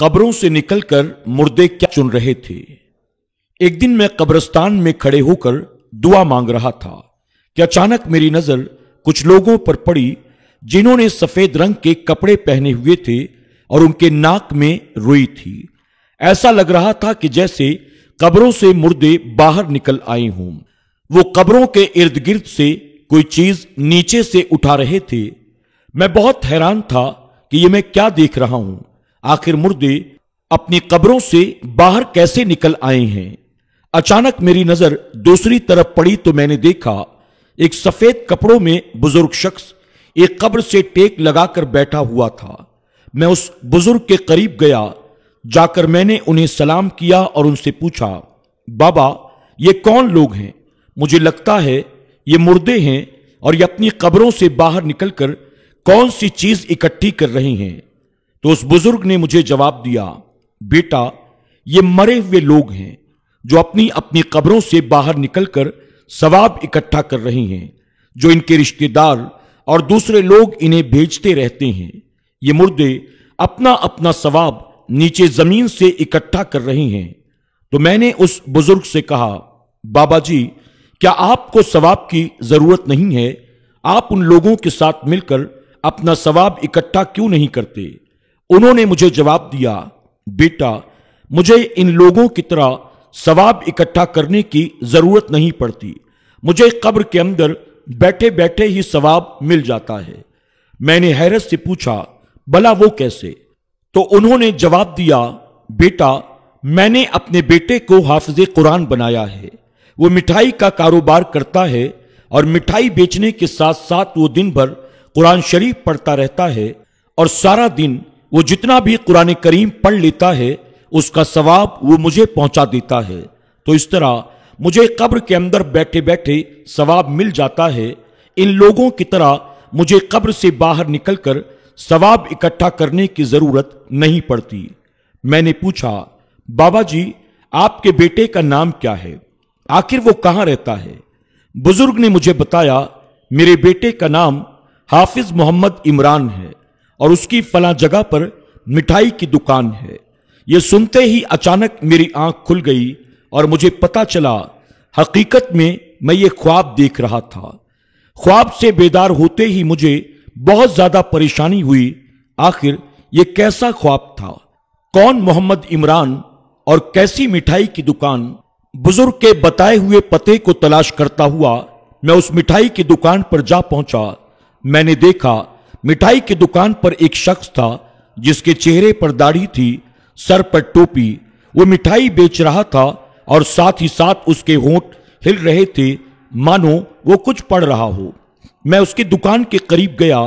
कब्रों से निकलकर मुर्दे क्या चुन रहे थे। एक दिन मैं कब्रिस्तान में खड़े होकर दुआ मांग रहा था कि अचानक मेरी नजर कुछ लोगों पर पड़ी जिन्होंने सफेद रंग के कपड़े पहने हुए थे और उनके नाक में रुई थी। ऐसा लग रहा था कि जैसे कब्रों से मुर्दे बाहर निकल आए हों। वो कब्रों के इर्द गिर्द से कोई चीज नीचे से उठा रहे थे। मैं बहुत हैरान था कि ये मैं क्या देख रहा हूं। आखिर मुर्दे अपनी कब्रों से बाहर कैसे निकल आए हैं। अचानक मेरी नजर दूसरी तरफ पड़ी तो मैंने देखा एक सफेद कपड़ों में बुजुर्ग शख्स एक कब्र से टेक लगाकर बैठा हुआ था। मैं उस बुजुर्ग के करीब गया। जाकर मैंने उन्हें सलाम किया और उनसे पूछा, बाबा ये कौन लोग हैं? मुझे लगता है ये मुर्दे हैं और ये अपनी कब्रों से बाहर निकलकर कौन सी चीज इकट्ठी कर रही हैं। तो उस बुजुर्ग ने मुझे जवाब दिया, बेटा ये मरे हुए लोग हैं जो अपनी अपनी कब्रों से बाहर निकलकर सवाब इकट्ठा कर रही हैं, जो इनके रिश्तेदार और दूसरे लोग इन्हें भेजते रहते हैं। ये मुर्दे अपना अपना सवाब नीचे जमीन से इकट्ठा कर रही हैं। तो मैंने उस बुजुर्ग से कहा, बाबा जी क्या आपको सवाब की जरूरत नहीं है? आप उन लोगों के साथ मिलकर अपना सवाब इकट्ठा क्यों नहीं करते? उन्होंने मुझे जवाब दिया, बेटा मुझे इन लोगों की तरह सवाब इकट्ठा करने की जरूरत नहीं पड़ती। मुझे कब्र के अंदर बैठे बैठे ही सवाब मिल जाता है। मैंने हैरत से पूछा, भला वो कैसे? तो उन्होंने जवाब दिया, बेटा मैंने अपने बेटे को हाफिज कुरान बनाया है। वो मिठाई का कारोबार करता है और मिठाई बेचने के साथ साथ वो दिन भर कुरान शरीफ पढ़ता रहता है और सारा दिन वो जितना भी कुरान करीम पढ़ लेता है उसका सवाब वो मुझे पहुंचा देता है। तो इस तरह मुझे कब्र के अंदर बैठे बैठे सवाब मिल जाता है। इन लोगों की तरह मुझे कब्र से बाहर निकलकर सवाब इकट्ठा करने की जरूरत नहीं पड़ती। मैंने पूछा, बाबा जी आपके बेटे का नाम क्या है? आखिर वो कहां रहता है? बुजुर्ग ने मुझे बताया, मेरे बेटे का नाम हाफिज मोहम्मद इमरान है और उसकी फला जगह पर मिठाई की दुकान है। यह सुनते ही अचानक मेरी आंख खुल गई और मुझे पता चला हकीकत में मैं ये ख्वाब देख रहा था। ख्वाब से बेदार होते ही मुझे बहुत ज्यादा परेशानी हुई। आखिर ये कैसा ख्वाब था? कौन मोहम्मद इमरान और कैसी मिठाई की दुकान? बुजुर्ग के बताए हुए पते को तलाश करता हुआ मैं उस मिठाई की दुकान पर जा पहुंचा। मैंने देखा मिठाई की दुकान पर एक शख्स था जिसके चेहरे पर दाढ़ी थी, सर पर टोपी। वो मिठाई बेच रहा था और साथ ही साथ उसके होंठ हिल रहे थे मानो वो कुछ पढ़ रहा हो। मैं उसकी दुकान के करीब गया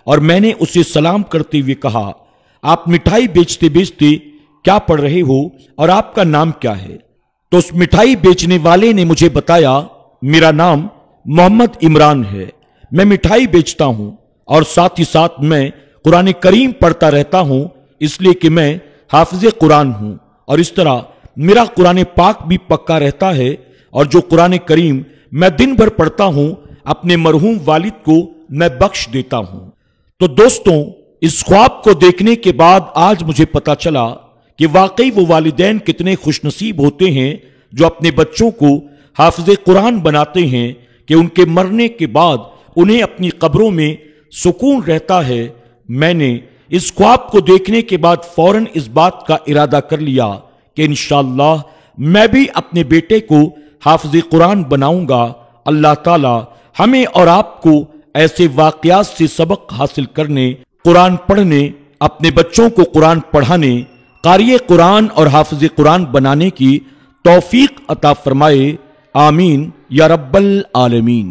और मैंने उसे सलाम करते हुए कहा, आप मिठाई बेचते बेचते क्या पढ़ रहे हो और आपका नाम क्या है? तो उस मिठाई बेचने वाले ने मुझे बताया, मेरा नाम मोहम्मद इमरान है। मैं मिठाई बेचता हूं और साथ ही साथ मैं कुरान करीम पढ़ता रहता हूं, इसलिए कि मैं हाफिज कुरान हूं और इस तरह मेरा कुरान पाक भी पक्का रहता है और जो कुरान करीम मैं दिन भर पढ़ता हूं अपने मरहूम वालिद को मैं बख्श देता हूं। तो दोस्तों इस ख्वाब को देखने के बाद आज मुझे पता चला कि वाकई वो वालिदैन कितने खुशनसीब होते हैं जो अपने बच्चों को हाफिज कुरान बनाते हैं कि उनके मरने के बाद उन्हें अपनी कब्रों में सुकून रहता है। मैंने इस ख्वाब को देखने के बाद फौरन इस बात का इरादा कर लिया कि इंशाअल्लाह मैं भी अपने बेटे को हाफिज कुरान बनाऊंगा। अल्लाह ताला हमें और आपको ऐसे वाकयात से सबक हासिल करने, कुरान पढ़ने, अपने बच्चों को कुरान पढ़ाने, कारी कुरान और हाफिज कुरान बनाने की तौफीक अता फरमाए। आमीन या रब्बल आलमीन।